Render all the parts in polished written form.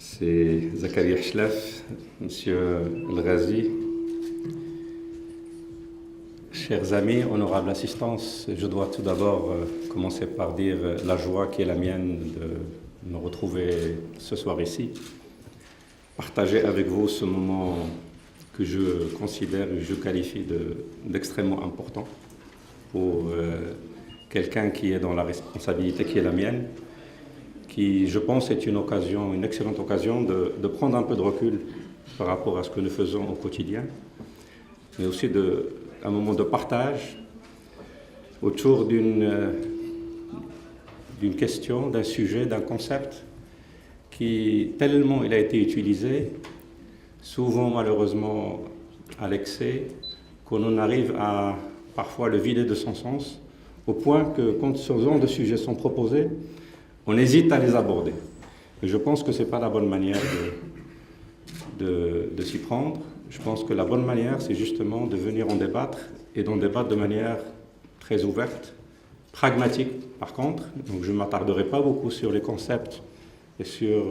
C'est Zakaria Hlaf, Monsieur El Ghazi. Chers amis, honorable assistance, je dois tout d'abord commencer par dire la joie qui est la mienne de me retrouver ce soir ici, partager avec vous ce moment que je considère et je qualifie d'extrêmement important pour quelqu'un qui est dans la responsabilité qui est la mienne, qui, je pense, est une excellente occasion de prendre un peu de recul par rapport à ce que nous faisons au quotidien, mais aussi un moment de partage autour d'une question, d'un sujet, d'un concept qui, tellement il a été utilisé, souvent malheureusement à l'excès, qu'on en arrive à parfois le vider de son sens, au point que quand ce genre de sujets sont proposés, on hésite à les aborder. Et je pense que ce n'est pas la bonne manière de s'y prendre. Je pense que la bonne manière, c'est justement de venir en débattre, et d'en débattre de manière très ouverte, pragmatique par contre. Donc je ne m'attarderai pas beaucoup sur les concepts et sur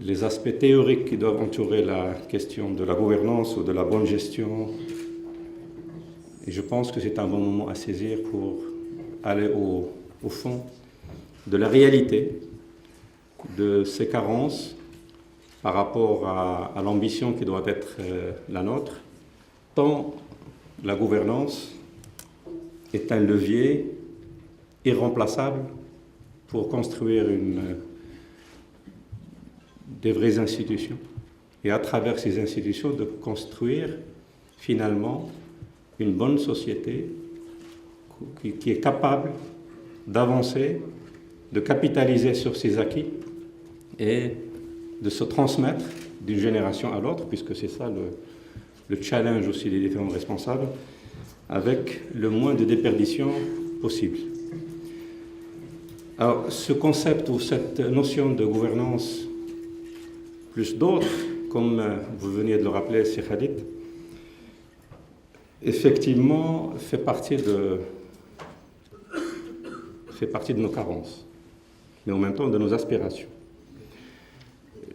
les aspects théoriques qui doivent entourer la question de la gouvernance ou de la bonne gestion. Et je pense que c'est un bon moment à saisir pour aller au fond de la réalité de ces carences par rapport à l'ambition qui doit être la nôtre, tant la gouvernance est un levier irremplaçable pour construire des vraies institutions, et à travers ces institutions de construire finalement une bonne société qui est capable d'avancer, de capitaliser sur ses acquis et de se transmettre d'une génération à l'autre, puisque c'est ça le challenge aussi des différents responsables, avec le moins de déperdition possible. Alors, ce concept ou cette notion de gouvernance, plus d'autres, comme vous veniez de le rappeler, Cheikh Khalid, effectivement fait partie de nos carences, mais en même temps de nos aspirations.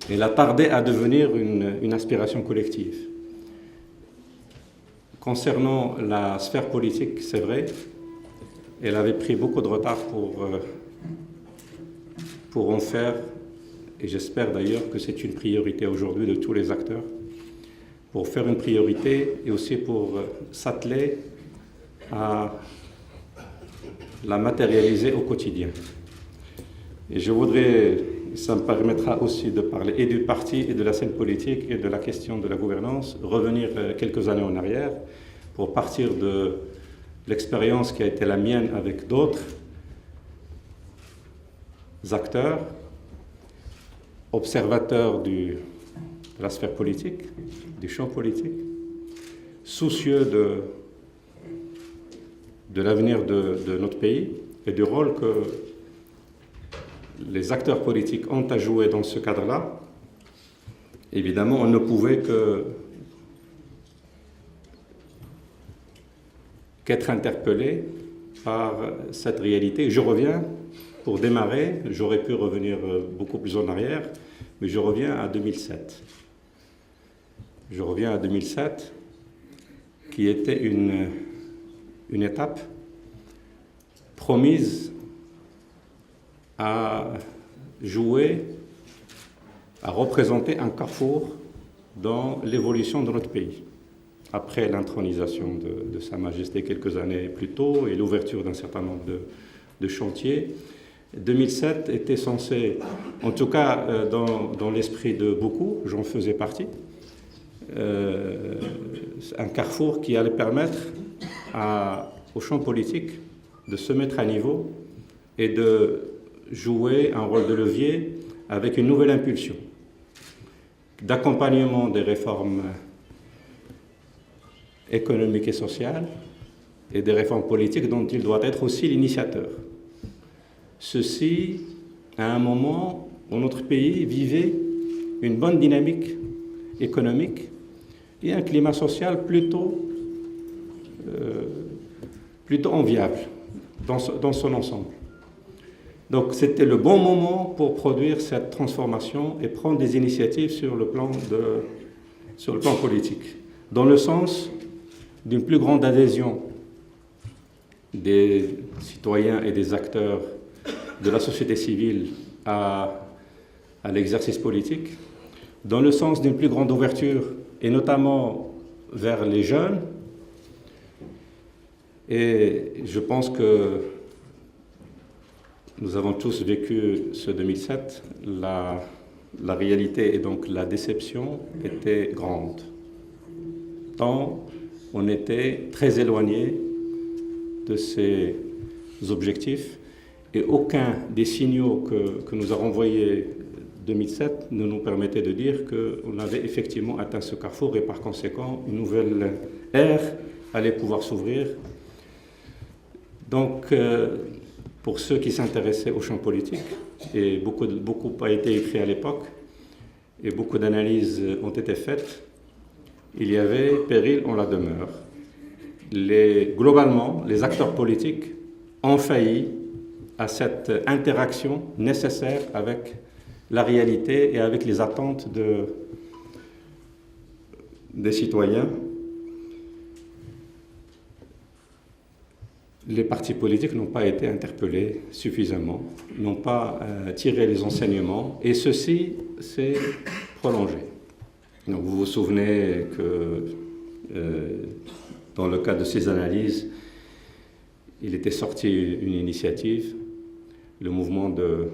Elle a tardé à devenir une aspiration collective. Concernant la sphère politique, c'est vrai, elle avait pris beaucoup de retard pour en faire, et j'espère d'ailleurs que c'est une priorité aujourd'hui de tous les acteurs, pour faire une priorité et aussi pour s'atteler à la matérialiser au quotidien. Et je voudrais, ça me permettra aussi de parler et du parti et de la scène politique et de la question de la gouvernance, revenir quelques années en arrière pour partir de l'expérience qui a été la mienne avec d'autres acteurs, observateurs de la sphère politique, du champ politique, soucieux de l'avenir de notre pays et du rôle que les acteurs politiques ont à jouer dans ce cadre-là. Évidemment, on ne pouvait qu'être interpellé par cette réalité. Je reviens, pour démarrer, j'aurais pu revenir beaucoup plus en arrière, mais je reviens à 2007. Je reviens à 2007, qui était une étape promise à jouer, à représenter un carrefour dans l'évolution de notre pays. Après l'intronisation de Sa Majesté quelques années plus tôt et l'ouverture d'un certain nombre de chantiers, 2007 était censé, en tout cas dans l'esprit de beaucoup, j'en faisais partie, un carrefour qui allait permettre au champ politique de se mettre à niveau et de jouer un rôle de levier avec une nouvelle impulsion d'accompagnement des réformes économiques et sociales et des réformes politiques dont il doit être aussi l'initiateur. Ceci à un moment où notre pays vivait une bonne dynamique économique et un climat social plutôt enviable dans son ensemble. Donc c'était le bon moment pour produire cette transformation et prendre des initiatives sur le plan politique, dans le sens d'une plus grande adhésion des citoyens et des acteurs de la société civile à l'exercice politique, dans le sens d'une plus grande ouverture, et notamment vers les jeunes. Et je pense que nous avons tous vécu ce 2007. La réalité et donc la déception étaient grandes. Tant on était très éloigné de ces objectifs et aucun des signaux que nous a renvoyés 2007 ne nous permettait de dire qu'on avait effectivement atteint ce carrefour et par conséquent une nouvelle ère allait pouvoir s'ouvrir. Donc pour ceux qui s'intéressaient au champ politique, et beaucoup a été écrit à l'époque et beaucoup d'analyses ont été faites, il y avait péril en la demeure. Globalement, les acteurs politiques ont failli à cette interaction nécessaire avec la réalité et avec les attentes des citoyens. Les partis politiques n'ont pas été interpellés suffisamment, n'ont pas tiré les enseignements, et ceci s'est prolongé. Donc vous vous souvenez que dans le cadre de ces analyses, il était sorti une initiative, le mouvement de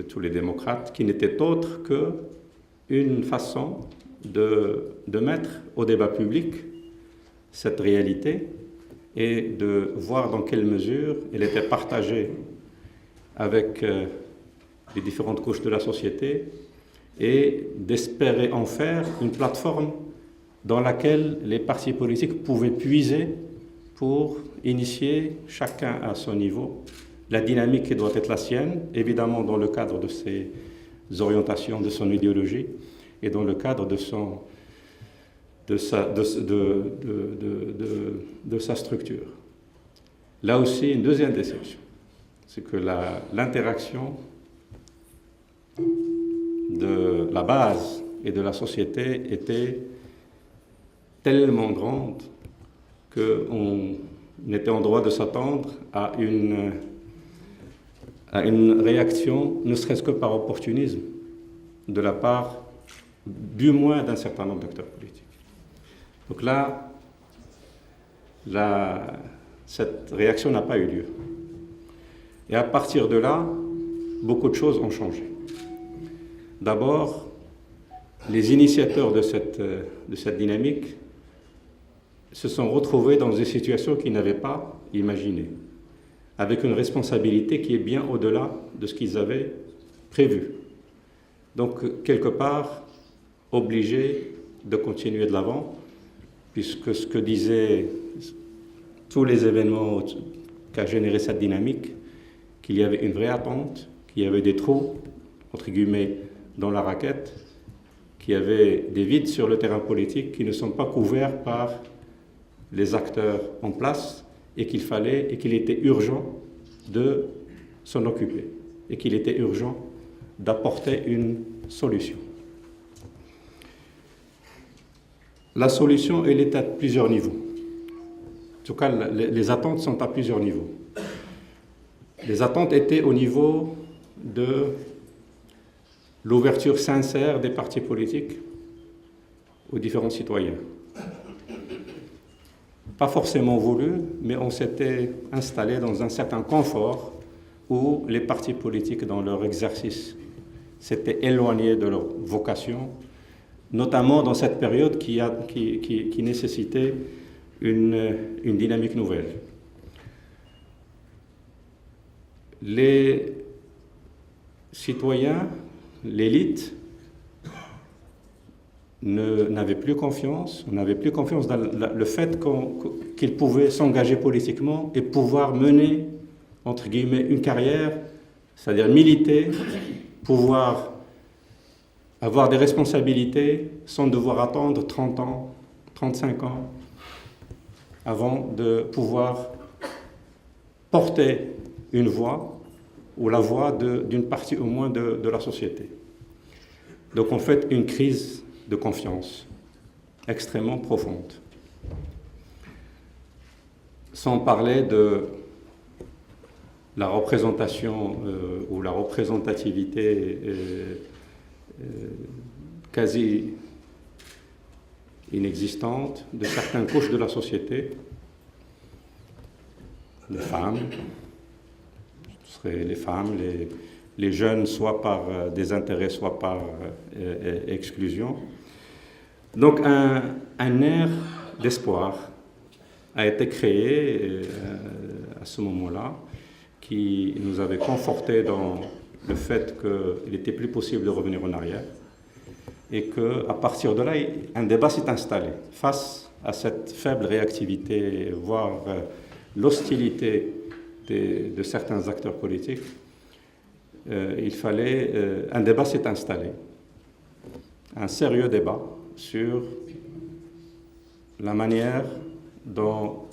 tous les démocrates, qui n'était autre qu'une façon de mettre au débat public cette réalité et de voir dans quelle mesure elle était partagée avec les différentes couches de la société et d'espérer en faire une plateforme dans laquelle les partis politiques pouvaient puiser pour initier, chacun à son niveau, la dynamique qui doit être la sienne, évidemment dans le cadre de ses orientations, de son idéologie, et dans le cadre de sa structure. Là aussi, une deuxième déception, c'est que l'interaction de la base et de la société était tellement grande qu'on était en droit de s'attendre à une réaction, ne serait-ce que par opportunisme, de la part du moins d'un certain nombre d'acteurs politiques. Donc là, cette réaction n'a pas eu lieu. Et à partir de là, beaucoup de choses ont changé. D'abord, les initiateurs de cette dynamique se sont retrouvés dans des situations qu'ils n'avaient pas imaginées, avec une responsabilité qui est bien au-delà de ce qu'ils avaient prévu. Donc, quelque part, obligés de continuer de l'avant, puisque ce que disaient tous les événements qu'a généré cette dynamique, qu'il y avait une vraie attente, qu'il y avait des trous, entre guillemets, dans la raquette, qu'il y avait des vides sur le terrain politique qui ne sont pas couverts par les acteurs en place et qu'il était urgent de s'en occuper et qu'il était urgent d'apporter une solution. La solution, elle est à plusieurs niveaux. En tout cas, les attentes sont à plusieurs niveaux. Les attentes étaient au niveau de l'ouverture sincère des partis politiques aux différents citoyens. Pas forcément voulu, mais on s'était installé dans un certain confort où les partis politiques, dans leur exercice, s'étaient éloignés de leur vocation, notamment dans cette période qui nécessitait une dynamique nouvelle. Les citoyens, l'élite, n'avaient plus confiance, on n'avait plus confiance dans le fait qu'ils pouvaient s'engager politiquement et pouvoir mener, entre guillemets, une carrière, c'est-à-dire militer, pouvoir avoir des responsabilités sans devoir attendre 30 ans, 35 ans, avant de pouvoir porter une voix ou la voix d'une partie au moins de la société. Donc en fait, une crise de confiance extrêmement profonde. Sans parler de la représentation ou la représentativité quasi inexistante de certaines couches de la société, les femmes, ce seraient les femmes, les jeunes, soit par désintérêt, soit par exclusion. Donc un air d'espoir a été créé à ce moment-là, qui nous avait conforté dans le fait qu'il n'était plus possible de revenir en arrière et qu'à partir de là, un débat s'est installé face à cette faible réactivité, voire l'hostilité de certains acteurs politiques. Un débat s'est installé, un sérieux débat sur la manière dont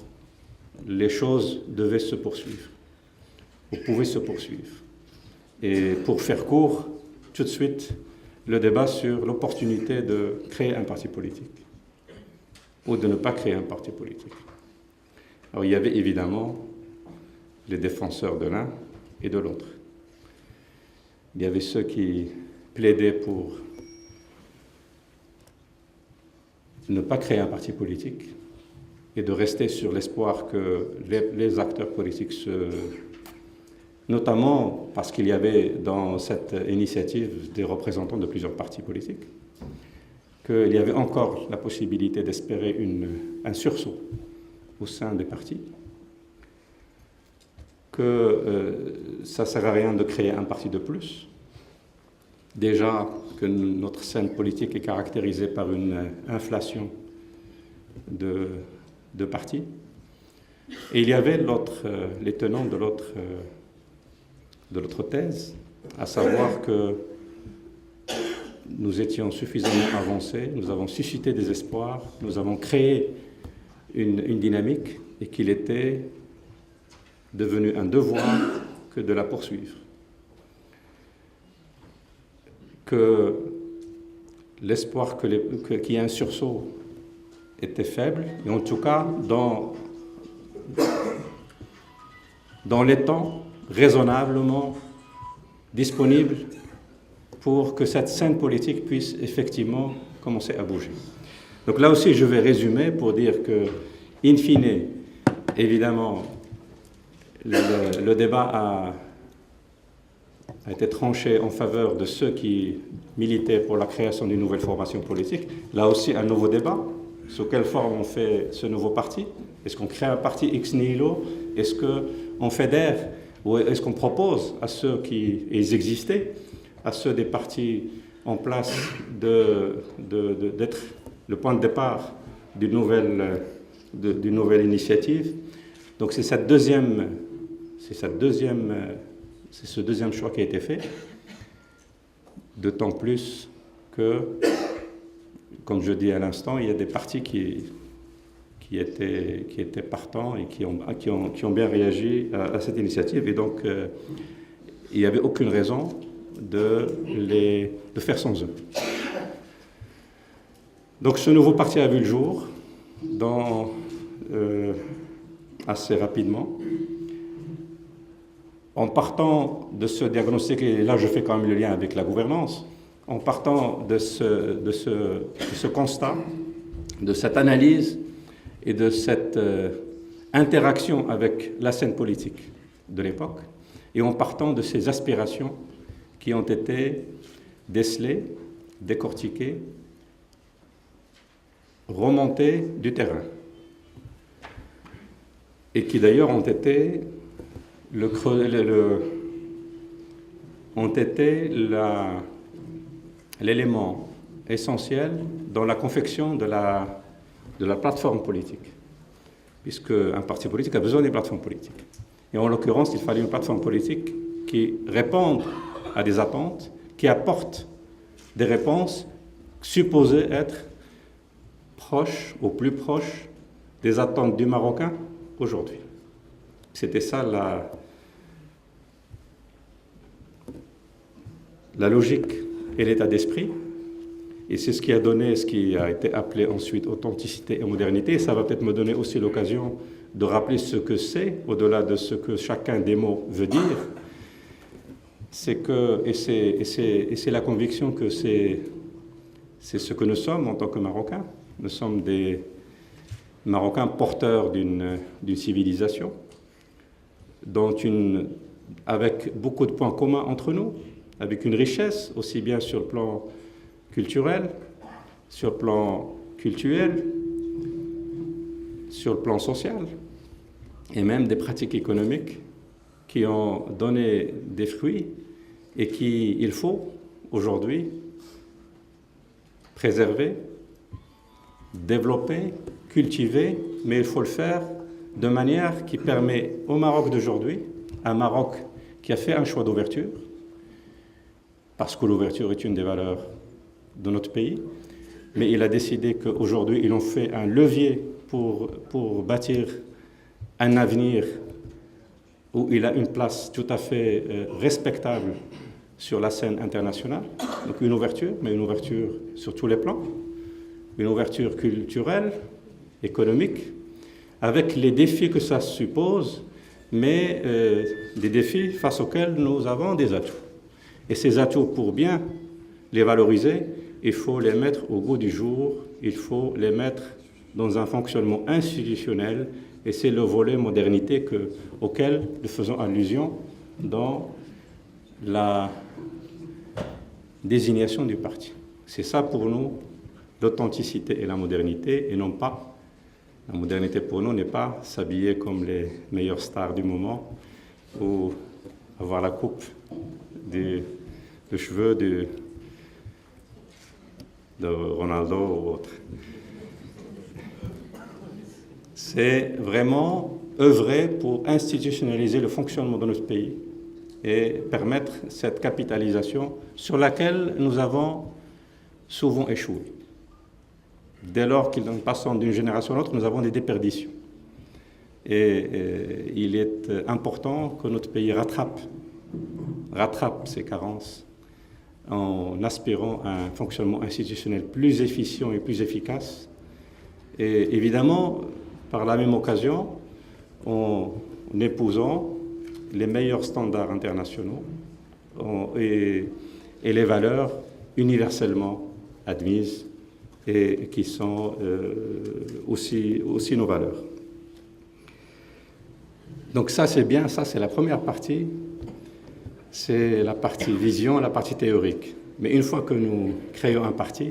les choses devaient se poursuivre, ou pouvaient se poursuivre. Et pour faire court, tout de suite, le débat sur l'opportunité de créer un parti politique, ou de ne pas créer un parti politique. Alors il y avait évidemment les défenseurs de l'un et de l'autre. Il y avait ceux qui plaidaient pour ne pas créer un parti politique et de rester sur l'espoir que les acteurs politiques notamment parce qu'il y avait dans cette initiative des représentants de plusieurs partis politiques, qu'il y avait encore la possibilité d'espérer un sursaut au sein des partis, que ça ne sert à rien de créer un parti de plus. Déjà que notre scène politique est caractérisée par une inflation de partis. Et il y avait les tenants de l'autre thèse, à savoir que nous étions suffisamment avancés, nous avons suscité des espoirs, nous avons créé une dynamique et qu'il était devenu un devoir que de la poursuivre. Que l'espoir qu'il y ait un sursaut était faible, et en tout cas, dans les temps raisonnablement disponibles pour que cette scène politique puisse effectivement commencer à bouger. Donc là aussi, je vais résumer pour dire que, in fine, évidemment, le débat a été tranché en faveur de ceux qui militaient pour la création d'une nouvelle formation politique. Là aussi, un nouveau débat. Sous quelle forme on fait ce nouveau parti? Est-ce qu'on crée un parti ex nihilo? Est-ce qu'on fédère? Ou est-ce qu'on propose à ceux qui existaient, à ceux des partis en place, d'être le point de départ d'une nouvelle initiative? Donc c'est ce deuxième choix qui a été fait, d'autant plus que, comme je dis à l'instant, il y a des partis qui étaient partants et qui ont bien réagi à cette initiative. Et donc, il n'y avait aucune raison de faire sans eux. Donc, ce nouveau parti a vu le jour assez rapidement. En partant de ce diagnostic, et là je fais quand même le lien avec la gouvernance, en partant de ce constat, de cette analyse et de cette interaction avec la scène politique de l'époque, et en partant de ces aspirations qui ont été décelées, décortiquées, remontées du terrain, et qui d'ailleurs ont été l'élément essentiel dans la confection de la plateforme politique, puisque un parti politique a besoin d'une plateforme politique. Et en l'occurrence, il fallait une plateforme politique qui réponde à des attentes, qui apporte des réponses supposées être proches, au plus proches des attentes du Marocain aujourd'hui. C'était ça la logique et l'état d'esprit. Et c'est ce qui a donné ce qui a été appelé ensuite authenticité et modernité. Et ça va peut-être me donner aussi l'occasion de rappeler ce que c'est, au-delà de ce que chacun des mots veut dire. C'est que, et c'est la conviction que c'est ce que nous sommes en tant que Marocains. Nous sommes des Marocains porteurs d'une civilisation, avec beaucoup de points communs entre nous, avec une richesse, aussi bien sur le plan culturel, sur le plan cultuel, sur le plan social, et même des pratiques économiques qui ont donné des fruits et qu'il faut aujourd'hui préserver, développer, cultiver, mais il faut le faire de manière qui permet au Maroc d'aujourd'hui, un Maroc qui a fait un choix d'ouverture, parce que l'ouverture est une des valeurs de notre pays, mais il a décidé qu'aujourd'hui, ils ont fait un levier pour bâtir un avenir où il a une place tout à fait respectable sur la scène internationale. Donc une ouverture, mais une ouverture sur tous les plans, une ouverture culturelle, économique, avec les défis que ça suppose, mais des défis face auxquels nous avons des atouts. Et ces atouts, pour bien les valoriser, il faut les mettre au goût du jour, il faut les mettre dans un fonctionnement institutionnel, et c'est le volet modernité auquel nous faisons allusion dans la désignation du parti. C'est ça pour nous, l'authenticité et la modernité, et non pas, la modernité pour nous n'est pas s'habiller comme les meilleures stars du moment, ou avoir la coupe de cheveux de Ronaldo ou autre. C'est vraiment œuvrer pour institutionnaliser le fonctionnement de notre pays et permettre cette capitalisation sur laquelle nous avons souvent échoué. Dès lors qu'en passant d'une génération à l'autre, nous avons des déperditions. Et il est important que notre pays rattrape ces carences en aspirant à un fonctionnement institutionnel plus efficient et plus efficace. Et évidemment, par la même occasion, en épousant les meilleurs standards internationaux et les valeurs universellement admises et qui sont aussi nos valeurs. Donc ça, c'est bien, ça, c'est la première partie. C'est la partie vision, la partie théorique. Mais une fois que nous créons un parti,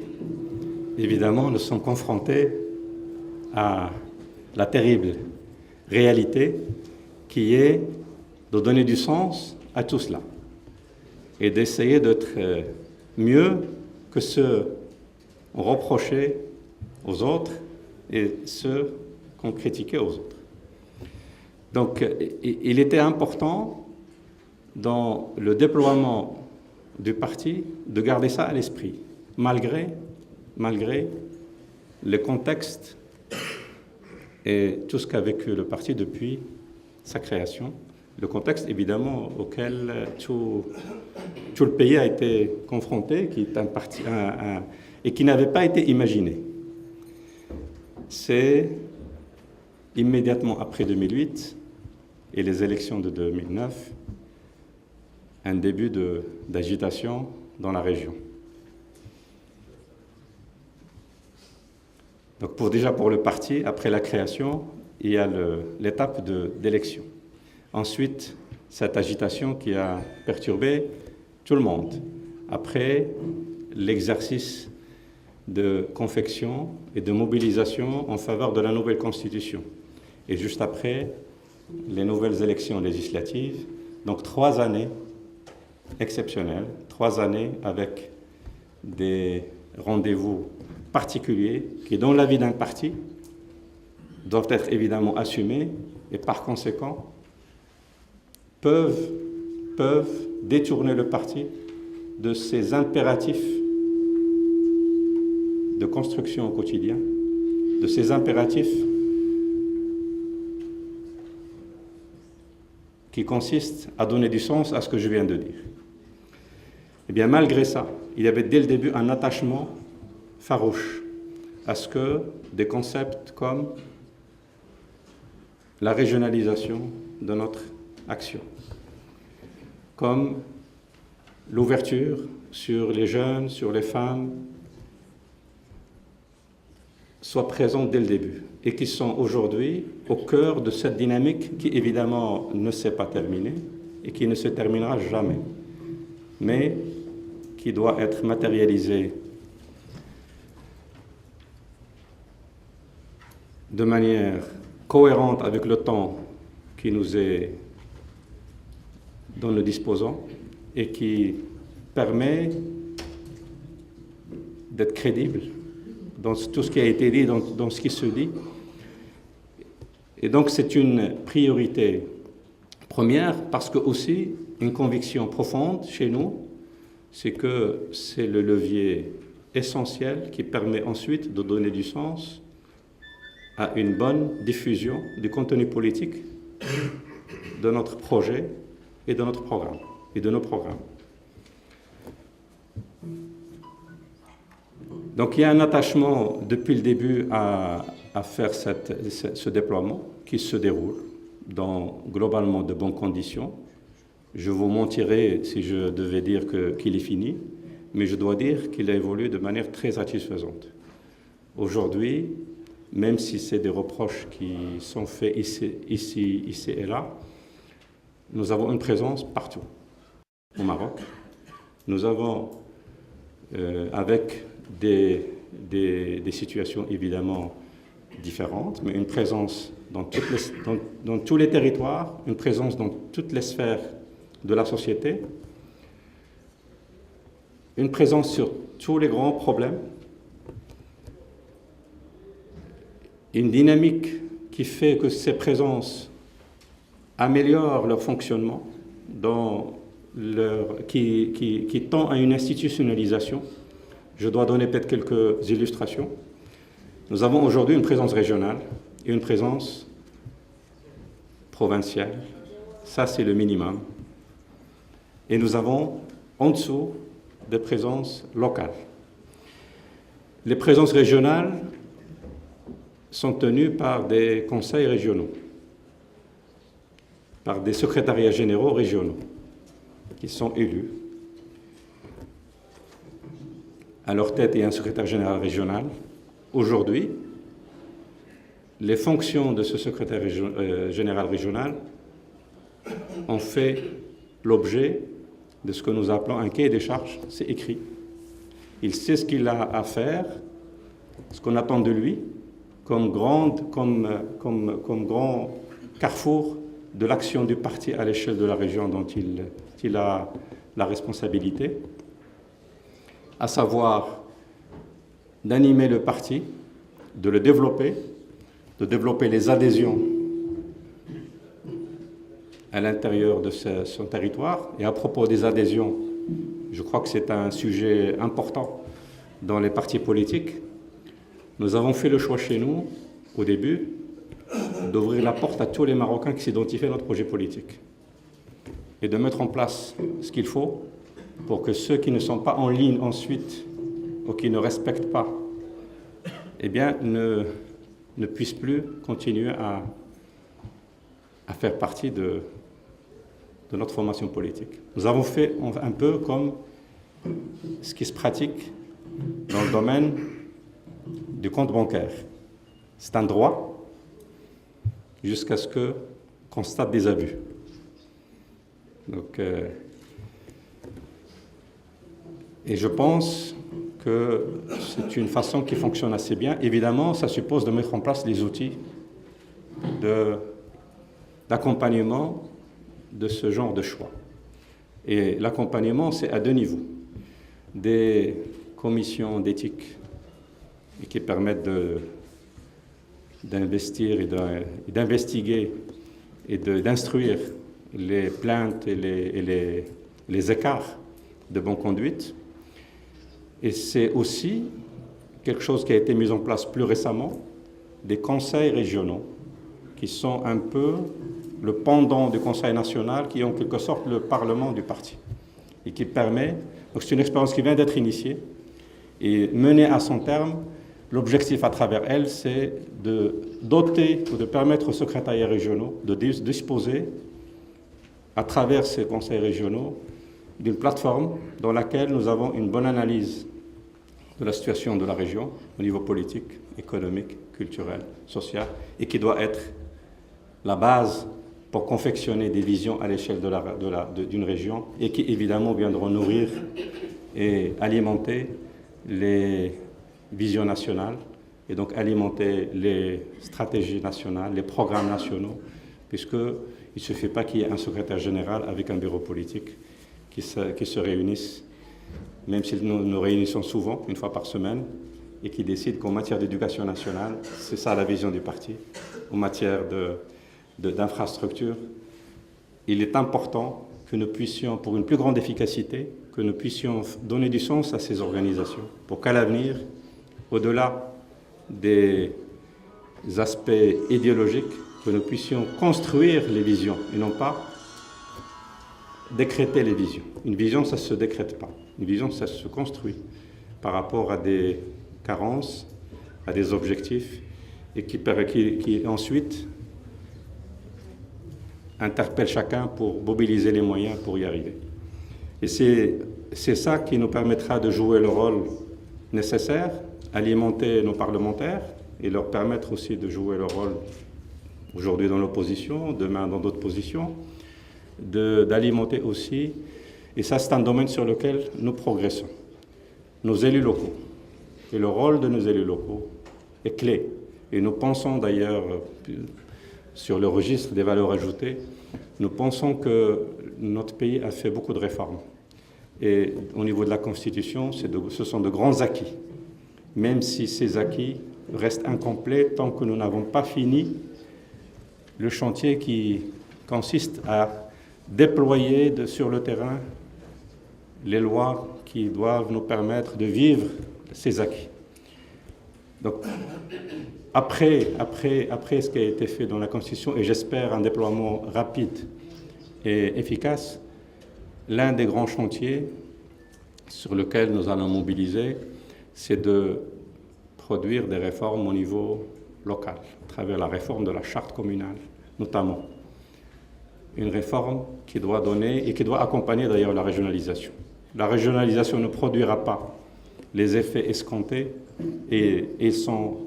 évidemment, nous sommes confrontés à la terrible réalité qui est de donner du sens à tout cela et d'essayer d'être mieux que ceux qu'on reprochait aux autres et ceux qu'on critiquait aux autres. Donc, il était important dans le déploiement du parti de garder ça à l'esprit, malgré le contexte et tout ce qu'a vécu le parti depuis sa création. Le contexte, évidemment, auquel tout le pays a été confronté, qui est un parti, et qui n'avait pas été imaginé. C'est immédiatement après 2008 et les élections de 2009, un début d'agitation dans la région. Donc pour le parti, après la création, il y a l'étape d'élection. Ensuite, cette agitation qui a perturbé tout le monde. Après, l'exercice de confection et de mobilisation en faveur de la nouvelle constitution. Et juste après, les nouvelles élections législatives. Donc 3 années exceptionnelles, 3 années avec des rendez-vous particuliers qui, dans la vie d'un parti, doivent être évidemment assumés et par conséquent peuvent détourner le parti de ses impératifs de construction au quotidien, de ces impératifs qui consistent à donner du sens à ce que je viens de dire. bien, malgré ça, il y avait dès le début un attachement farouche à ce que des concepts comme la régionalisation de notre action, comme l'ouverture sur les jeunes, sur les femmes, soient présents dès le début et qui sont aujourd'hui au cœur de cette dynamique qui évidemment ne s'est pas terminée et qui ne se terminera jamais, mais qui doit être matérialisée de manière cohérente avec le temps qui nous est, dont nous disposons et qui permet d'être crédible dans tout ce qui a été dit, dans ce qui se dit. Et donc c'est une priorité première parce que aussi une conviction profonde chez nous, c'est que c'est le levier essentiel qui permet ensuite de donner du sens à une bonne diffusion du contenu politique de notre projet et de notre programme et de nos programmes. Donc il y a un attachement depuis le début à faire ce déploiement qui se déroule dans globalement de bonnes conditions. Je vous mentirais si je devais dire qu'il est fini, mais je dois dire qu'il a évolué de manière très satisfaisante. Aujourd'hui, même si c'est des reproches qui sont faits ici et là, nous avons une présence partout au Maroc. Nous avons, avec des situations évidemment différentes, mais une présence dans tous les territoires, une présence dans toutes les sphères de la société, une présence sur tous les grands problèmes, une dynamique qui fait que ces présences améliorent leur fonctionnement, qui tend à une institutionnalisation. Je dois donner peut-être quelques illustrations. Nous avons aujourd'hui une présence régionale et une présence provinciale. Ça, c'est le minimum. Et nous avons en dessous des présences locales. Les présences régionales sont tenues par des conseils régionaux, par des secrétariats généraux régionaux qui sont élus. À leur tête, il y a un secrétaire général régional. Aujourd'hui, les fonctions de ce secrétaire général régional ont fait l'objet de ce que nous appelons un cahier des charges. C'est écrit. Il sait ce qu'il a à faire, ce qu'on attend de lui, comme grand carrefour de l'action du parti à l'échelle de la région dont il a la responsabilité, à savoir d'animer le parti, de le développer, de développer les adhésions à l'intérieur de son territoire. Et à propos des adhésions, je crois que c'est un sujet important dans les partis politiques. Nous avons fait le choix chez nous, au début, d'ouvrir la porte à tous les Marocains qui s'identifient à notre projet politique et de mettre en place ce qu'il faut pour que ceux qui ne sont pas en ligne ensuite ou qui ne respectent pas, eh bien, ne puissent plus continuer à faire partie de notre formation politique. Nous avons fait un peu comme ce qui se pratique dans le domaine du compte bancaire. C'est un droit jusqu'à ce qu'on constate des abus. Donc, et je pense que c'est une façon qui fonctionne assez bien. Évidemment, ça suppose de mettre en place des outils d'accompagnement de ce genre de choix. Et l'accompagnement, c'est à deux niveaux. Des commissions d'éthique qui permettent d'investir et d'investiguer et d'instruire les plaintes et les écarts de bonne conduite. Et c'est aussi quelque chose qui a été mis en place plus récemment, des conseils régionaux, qui sont un peu le pendant du Conseil national, qui est en quelque sorte le parlement du parti, et qui permet Donc c'est une expérience qui vient d'être initiée et menée à son terme. L'objectif à travers elle, c'est de doter ou de permettre aux secrétariats régionaux de disposer, à travers ces conseils régionaux, d'une plateforme dans laquelle nous avons une bonne analyse de la situation de la région au niveau politique, économique, culturel, social, et qui doit être la base pour confectionner des visions à l'échelle d'une région et qui évidemment viendront nourrir et alimenter les visions nationales et donc alimenter les stratégies nationales, les programmes nationaux, puisqu'il ne suffit pas qu'il y ait un secrétaire général avec un bureau politique qui se réunissent, même si nous réunissons souvent, une fois par semaine, et qui décident qu'en matière d'éducation nationale, c'est ça la vision du parti, en matière d'infrastructure, il est important que nous puissions, pour une plus grande efficacité, que nous puissions donner du sens à ces organisations, pour qu'à l'avenir, au-delà des aspects idéologiques, que nous puissions construire les visions et non pas décréter les visions. Une vision, ça ne se décrète pas. Une vision, ça se construit par rapport à des carences, à des objectifs, et qui ensuite interpelle chacun pour mobiliser les moyens pour y arriver. Et c'est ça qui nous permettra de jouer le rôle nécessaire, alimenter nos parlementaires et leur permettre aussi de jouer le rôle aujourd'hui dans l'opposition, demain dans d'autres positions, d'alimenter aussi, et ça c'est un domaine sur lequel nous progressons, nos élus locaux. Et le rôle de nos élus locaux est clé. Et nous pensons d'ailleurs, sur le registre des valeurs ajoutées, nous pensons que notre pays a fait beaucoup de réformes. Et au niveau de la Constitution, ce sont de grands acquis. Même si ces acquis restent incomplets tant que nous n'avons pas fini le chantier qui consiste à déployer sur le terrain les lois qui doivent nous permettre de vivre ces acquis. Donc, après ce qui a été fait dans la Constitution, et j'espère un déploiement rapide et efficace, l'un des grands chantiers sur lequel nous allons mobiliser, c'est de produire des réformes au niveau local, à travers la réforme de la charte communale, notamment. Une réforme qui doit donner et qui doit accompagner d'ailleurs la régionalisation. La régionalisation ne produira pas les effets escomptés et ils sont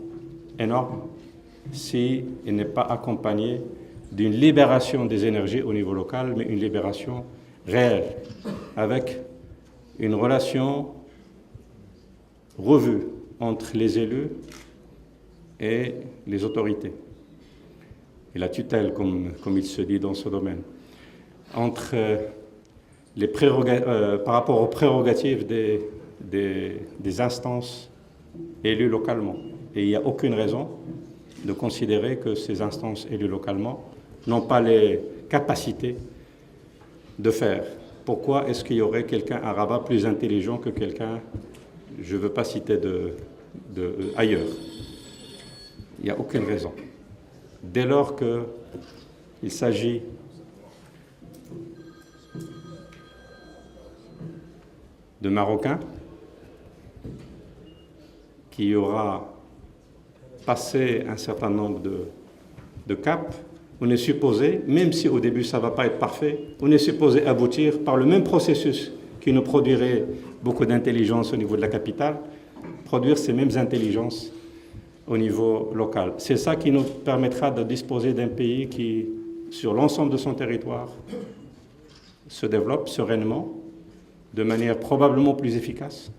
énormes si elle n'est pas accompagnée d'une libération des énergies au niveau local, mais une libération réelle, avec une relation revue entre les élus et les autorités, et la tutelle, comme il se dit dans ce domaine, entre par rapport aux prérogatives des instances élues localement. Et il n'y a aucune raison de considérer que ces instances élues localement n'ont pas les capacités de faire. Pourquoi est-ce qu'il y aurait quelqu'un à Rabat plus intelligent que quelqu'un, je ne veux pas citer ailleurs? Il n'y a aucune raison. Dès lors qu'il s'agit de Marocains qui aura passé un certain nombre de caps, on est supposé, même si au début ça ne va pas être parfait, on est supposé aboutir par le même processus qui nous produirait beaucoup d'intelligence au niveau de la capitale, produire ces mêmes intelligences au niveau local. C'est ça qui nous permettra de disposer d'un pays qui, sur l'ensemble de son territoire, se développe sereinement, de manière probablement plus efficace,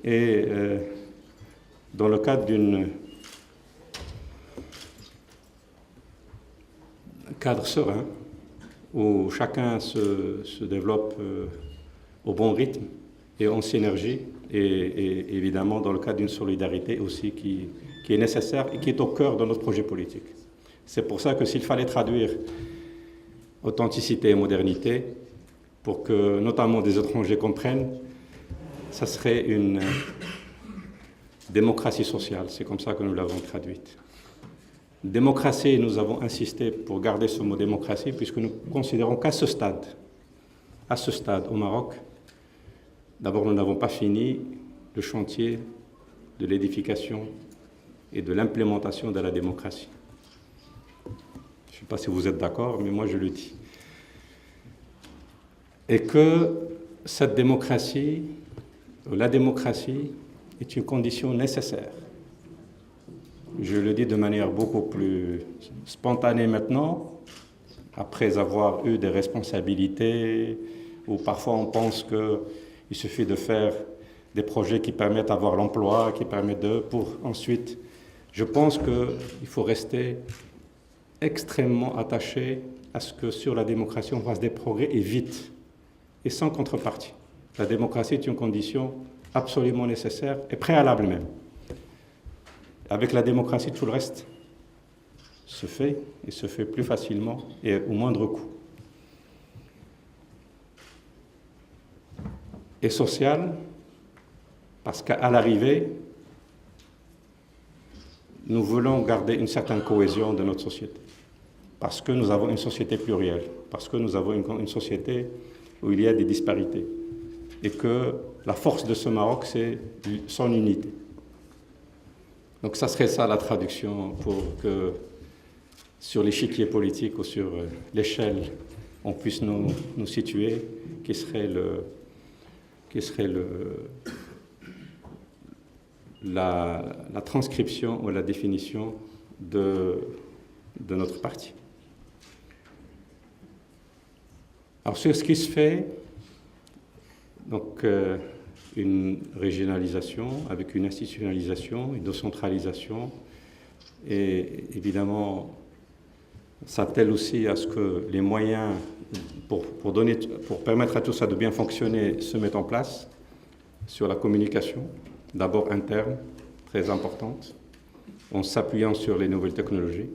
et dans le cadre d'un cadre serein, où chacun se développe au bon rythme et en synergie, et évidemment dans le cadre d'une solidarité aussi qui est nécessaire et qui est au cœur de notre projet politique. C'est pour ça que s'il fallait traduire authenticité et modernité, pour que notamment des étrangers comprennent, ça serait une démocratie sociale. C'est comme ça que nous l'avons traduite. Démocratie, nous avons insisté pour garder ce mot démocratie, puisque nous considérons qu'à ce stade au Maroc, D'abord, nous n'avons pas fini le chantier de l'édification et de l'implémentation de la démocratie. Je ne sais pas si vous êtes d'accord, mais moi je le dis. Et que cette démocratie, la démocratie, est une condition nécessaire. Je le dis de manière beaucoup plus spontanée maintenant, après avoir eu des responsabilités, où parfois on pense qu'il suffit de faire des projets qui permettent d'avoir l'emploi, qui permettent pour ensuite... Je pense qu'il faut rester extrêmement attaché à ce que sur la démocratie, on fasse des progrès et vite, et sans contrepartie. La démocratie est une condition absolument nécessaire et préalable même. Avec la démocratie, tout le reste se fait, et se fait plus facilement et au moindre coût. Et social, parce qu'à l'arrivée, nous voulons garder une certaine cohésion de notre société. Parce que nous avons une société plurielle, parce que nous avons une société où il y a des disparités. Et que la force de ce Maroc, c'est son unité. Donc ça serait ça la traduction pour que sur l'échiquier politique ou sur l'échelle, on puisse nous situer, qui serait la transcription ou la définition de notre parti. Alors sur ce qui se fait, donc une régionalisation avec une institutionnalisation, une décentralisation, et évidemment ça attelle aussi à ce que les moyens pour permettre à tout ça de bien fonctionner se mettent en place sur la communication. D'abord interne, très importante, en s'appuyant sur les nouvelles technologies.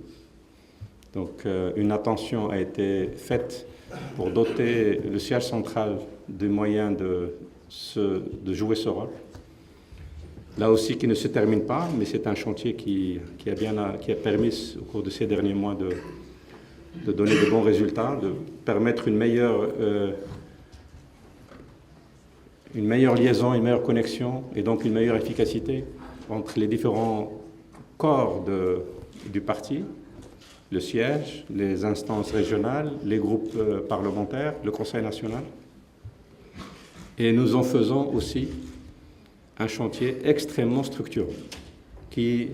Donc une attention a été faite pour doter le siège central des moyens de jouer ce rôle. Là aussi, qui ne se termine pas, mais c'est un chantier qui a permis au cours de ces derniers mois de donner de bons résultats, de permettre une meilleure liaison, une meilleure connexion et donc une meilleure efficacité entre les différents corps du parti, le siège, les instances régionales, les groupes parlementaires, le Conseil national. Et nous en faisons aussi un chantier extrêmement structurant qui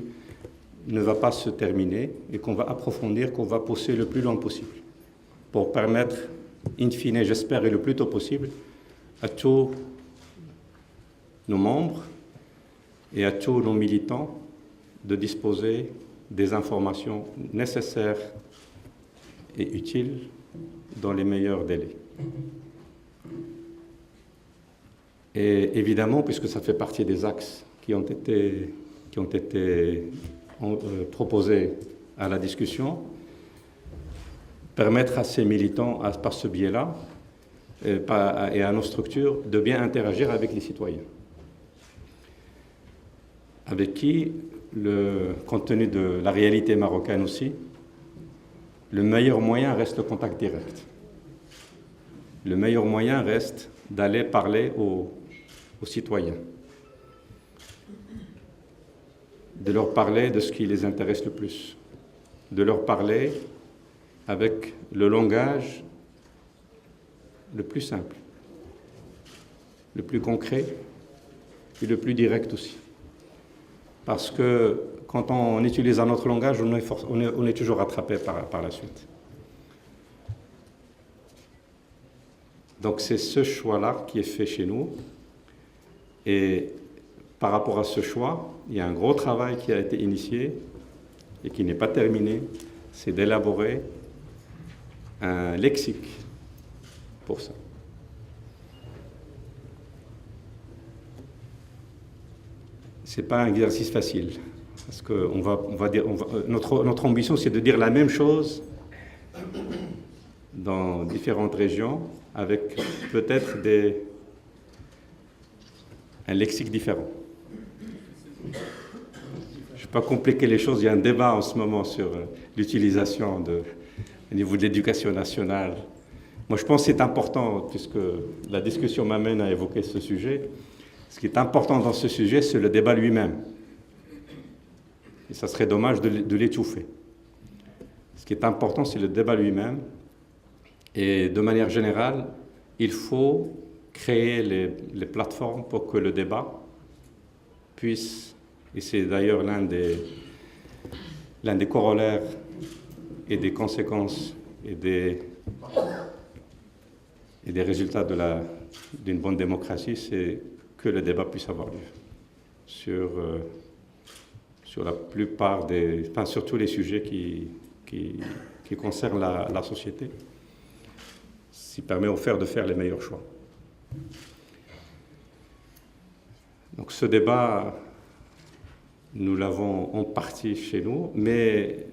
ne va pas se terminer et qu'on va approfondir, qu'on va pousser le plus loin possible pour permettre, in fine, j'espère, et le plus tôt possible, à tous nos membres et à tous nos militants de disposer des informations nécessaires et utiles dans les meilleurs délais. Et évidemment, puisque ça fait partie des axes qui ont été proposés à la discussion, permettre à ces militants, par ce biais-là, et à nos structures, de bien interagir avec les citoyens. Avec qui, compte tenu de la réalité marocaine aussi, le meilleur moyen reste le contact direct. Le meilleur moyen reste d'aller parler aux citoyens, de leur parler de ce qui les intéresse le plus, de leur parler avec le langage le plus simple, le plus concret et le plus direct aussi. Parce que quand on utilise un autre langage, on est toujours rattrapé par la suite. Donc c'est ce choix-là qui est fait chez nous. Et par rapport à ce choix, il y a un gros travail qui a été initié et qui n'est pas terminé, c'est d'élaborer un lexique pour ça. Ce n'est pas un exercice facile, parce que notre ambition, c'est de dire la même chose dans différentes régions, avec peut-être un lexique différent. Je ne vais pas compliquer les choses, il y a un débat en ce moment sur l'utilisation au niveau de l'éducation nationale Moi, je pense que c'est important, puisque la discussion m'amène à évoquer ce sujet. Ce qui est important dans ce sujet, c'est le débat lui-même. Et ça serait dommage de l'étouffer. Ce qui est important, c'est le débat lui-même. Et de manière générale, il faut créer les plateformes pour que le débat puisse, et c'est d'ailleurs l'un des corollaires et des conséquences et des résultats d'une bonne démocratie, c'est que le débat puisse avoir lieu sur la plupart sur tous les sujets qui concernent la société, ce qui permet aux faire de faire les meilleurs choix. Donc ce débat, nous l'avons en partie chez nous, mais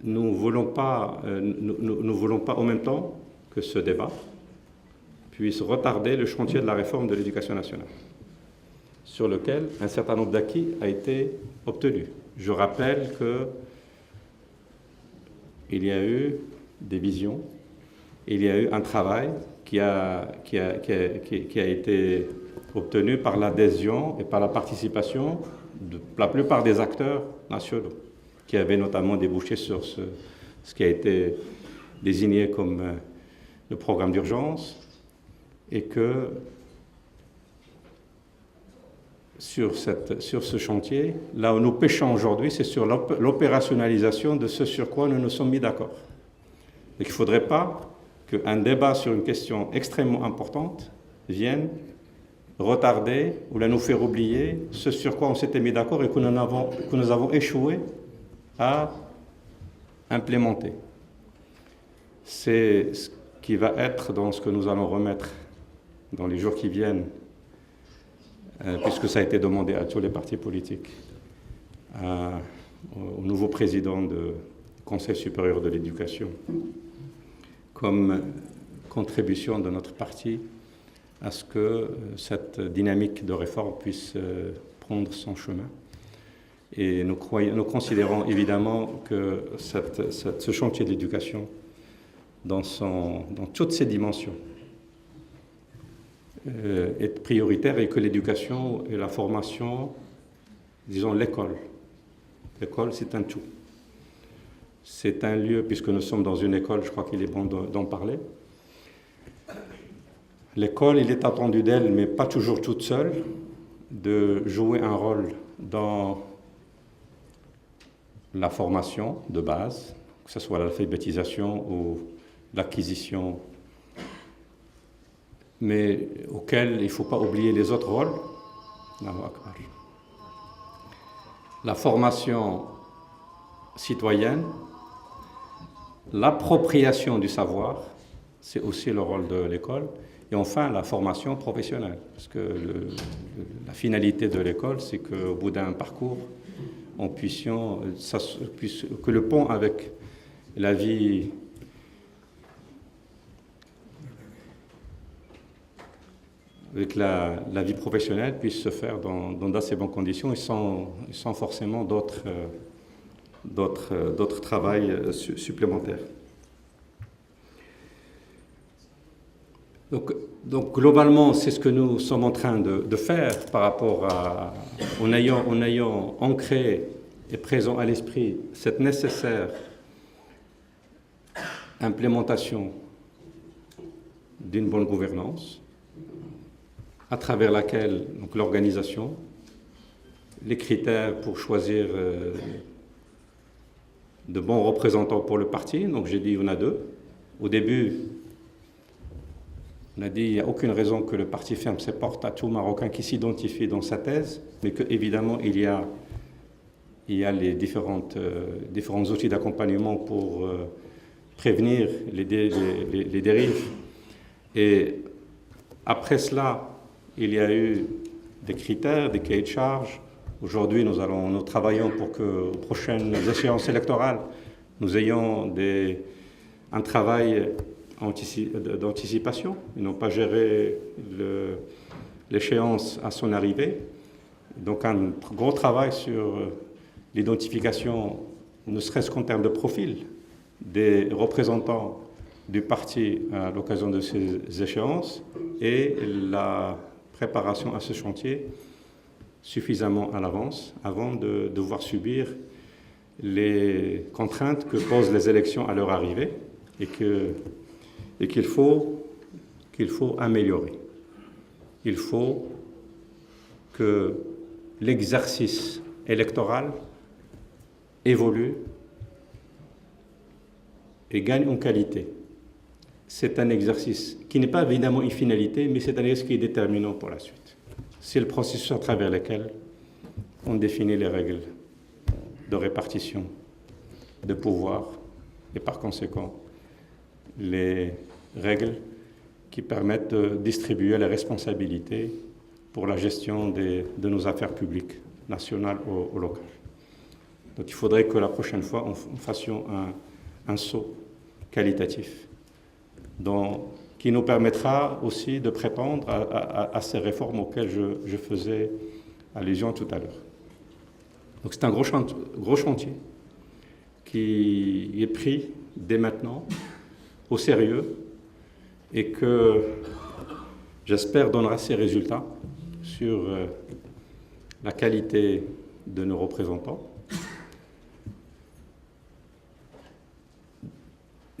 nous ne voulons pas en même temps que ce débat puisse retarder le chantier de la réforme de l'éducation nationale, sur lequel un certain nombre d'acquis a été obtenu. Je rappelle qu'il y a eu des visions, il y a eu un travail qui a été obtenu par l'adhésion et par la participation de la plupart des acteurs nationaux, qui avaient notamment débouché sur ce qui a été désigné comme le programme d'urgence, et que sur ce chantier, là où nous pêchons aujourd'hui, c'est sur l'opérationnalisation de ce sur quoi nous nous sommes mis d'accord. Donc il ne faudrait pas qu'un débat sur une question extrêmement importante vienne retarder ou nous faire oublier ce sur quoi on s'était mis d'accord et que nous avons échoué à implémenter. C'est ce qui va être dans ce que nous allons remettre dans les jours qui viennent, puisque ça a été demandé à tous les partis politiques, au nouveau président du Conseil supérieur de l'éducation, comme contribution de notre parti à ce que cette dynamique de réforme puisse prendre son chemin. Et nous considérons évidemment que ce chantier de l'éducation, dans toutes ses dimensions, est prioritaire, et que l'éducation et la formation, disons l'école. L'école, c'est un tout. C'est un lieu, puisque nous sommes dans une école, je crois qu'il est bon d'en parler. L'école, il est attendu d'elle, mais pas toujours toute seule, de jouer un rôle dans la formation de base, que ce soit l'alphabétisation ou l'acquisition, mais auquel il ne faut pas oublier les autres rôles. La formation citoyenne, l'appropriation du savoir, c'est aussi le rôle de l'école. Et enfin, la formation professionnelle, parce que la finalité de l'école, c'est qu'au bout d'un parcours, que le pont avec la vie professionnelle puisse se faire dans d'assez bonnes conditions et sans forcément d'autres travails supplémentaires. Donc globalement, c'est ce que nous sommes en train de faire par rapport en ayant ancré et présent à l'esprit cette nécessaire implémentation d'une bonne gouvernance, à travers laquelle l'organisation, les critères pour choisir de bons représentants pour le parti. Donc j'ai dit, on a deux. Au début, on a dit, il n'y a aucune raison que le parti ferme ses portes à tout Marocain qui s'identifie dans sa thèse, mais qu'évidemment, il y a les différents outils d'accompagnement pour prévenir les dérives. Et après cela, il y a eu des critères, des cahiers de charges. Aujourd'hui, nous travaillons pour qu'aux prochaines échéances électorales, nous ayons un travail d'anticipation. Ils n'ont pas géré l'échéance à son arrivée. Donc un gros travail sur l'identification, ne serait-ce qu'en termes de profil, des représentants du parti à l'occasion de ces échéances et la préparation à ce chantier suffisamment à l'avance avant de devoir subir les contraintes que posent les élections à leur arrivée et qu'il faut améliorer. Il faut que l'exercice électoral évolue et gagne en qualité. C'est un exercice qui n'est pas évidemment une finalité, mais c'est un exercice qui est déterminant pour la suite. C'est le processus à travers lequel on définit les règles de répartition de pouvoir et par conséquent les règles qui permettent de distribuer les responsabilités pour la gestion de nos affaires publiques, nationales ou locales. Donc il faudrait que la prochaine fois, nous fassions un saut qualitatif qui nous permettra aussi de prétendre à ces réformes auxquelles je faisais allusion tout à l'heure. Donc c'est un gros chantier qui est pris dès maintenant au sérieux et que j'espère donnera ses résultats sur la qualité de nos représentants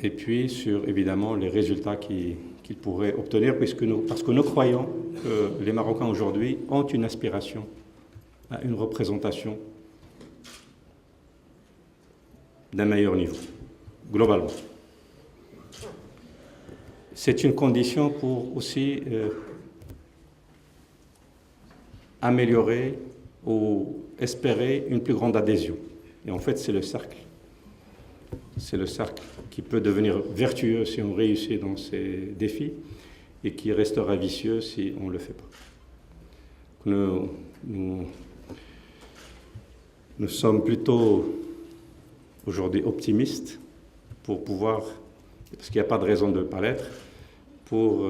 et puis sur évidemment les résultats qu'ils pourraient obtenir parce que nous croyons que les Marocains aujourd'hui ont une aspiration à une représentation d'un meilleur niveau, globalement. C'est une condition pour aussi améliorer ou espérer une plus grande adhésion. Et en fait, c'est le cercle. C'est le cercle qui peut devenir vertueux si on réussit dans ces défis et qui restera vicieux si on ne le fait pas. Nous sommes plutôt aujourd'hui optimistes pour pouvoir, parce qu'il n'y a pas de raison de ne pas l'être, pour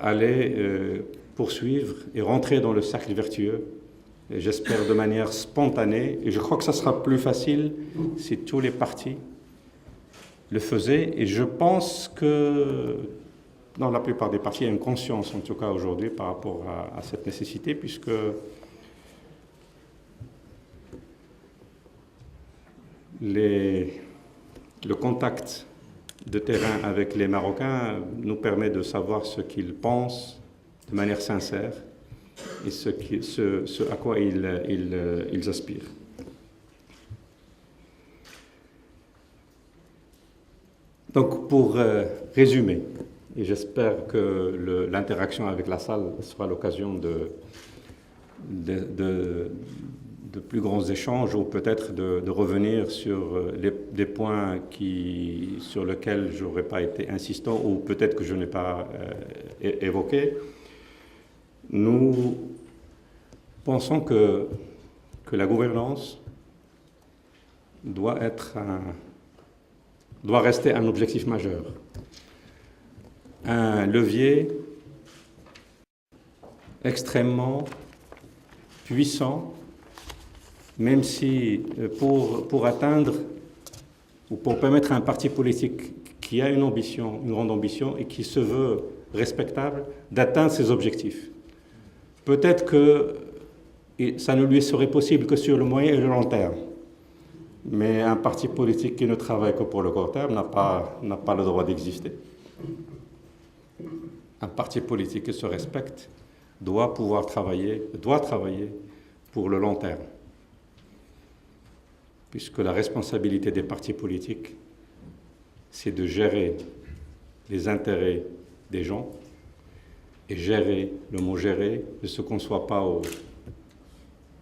aller poursuivre et rentrer dans le cercle vertueux, et j'espère de manière spontanée, et je crois que ça sera plus facile si tous les partis le faisaient, et je pense que dans la plupart des partis, il y a une conscience, en tout cas aujourd'hui, par rapport à cette nécessité, puisque le contact de terrain avec les Marocains nous permet de savoir ce qu'ils pensent de manière sincère et ce à quoi ils aspirent. Donc pour résumer, et j'espère que l'interaction avec la salle sera l'occasion de plus grands échanges ou peut-être de revenir sur des points sur lesquels je n'aurais pas été insistant ou peut-être que je n'ai pas évoqué. Nous pensons que la gouvernance doit rester un objectif majeur, un levier extrêmement puissant, même si pour atteindre ou pour permettre à un parti politique qui a une ambition, une grande ambition et qui se veut respectable, d'atteindre ses objectifs. Peut-être que ça ne lui serait possible que sur le moyen et le long terme. Mais un parti politique qui ne travaille que pour le court terme n'a pas le droit d'exister. Un parti politique qui se respecte doit travailler pour le long terme. Puisque la responsabilité des partis politiques, c'est de gérer les intérêts des gens et gérer, le mot gérer, ne se conçoit pas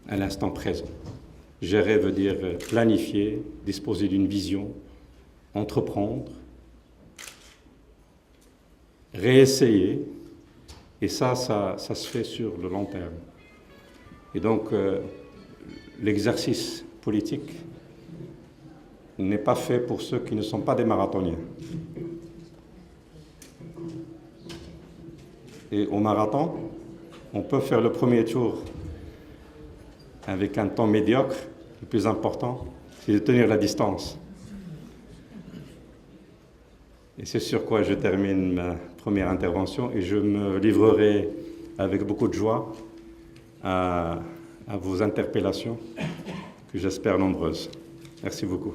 à l'instant présent. Gérer veut dire planifier, disposer d'une vision, entreprendre, réessayer, et ça se fait sur le long terme. Et donc, l'exercice politique n'est pas fait pour ceux qui ne sont pas des marathoniens. Et au marathon, on peut faire le premier tour avec un temps médiocre. Le plus important, c'est de tenir la distance. Et c'est sur quoi je termine ma première intervention et je me livrerai avec beaucoup de joie à vos interpellations, que j'espère nombreuses. Merci beaucoup.